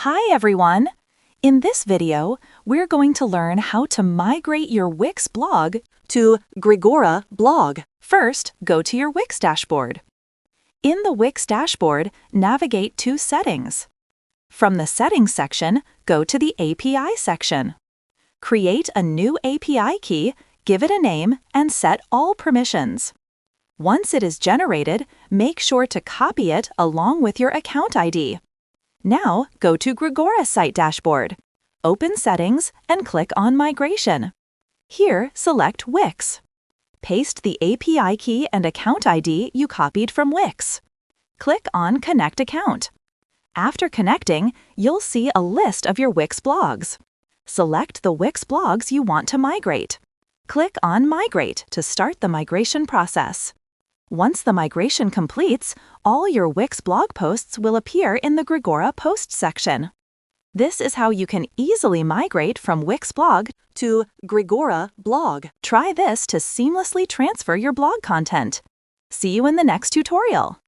Hi everyone! In this video, we're going to learn how to migrate your Wix blog to Grigora Blog. First, go to your Wix dashboard. In the Wix dashboard, navigate to Settings. From the Settings section, go to the API section. Create a new API key, give it a name, and set all permissions. Once it is generated, make sure to copy it along with your account ID. Now, go to Grigora site dashboard. Open Settings and click on Migration. Here, select Wix. Paste the API key and account ID you copied from Wix. Click on Connect Account. After connecting, you'll see a list of your Wix blogs. Select the Wix blogs you want to migrate. Click on Migrate to start the migration process. Once the migration completes, all your Wix blog posts will appear in the Grigora Posts section. This is how you can easily migrate from Wix Blog to Grigora Blog. Try this to seamlessly transfer your blog content. See you in the next tutorial.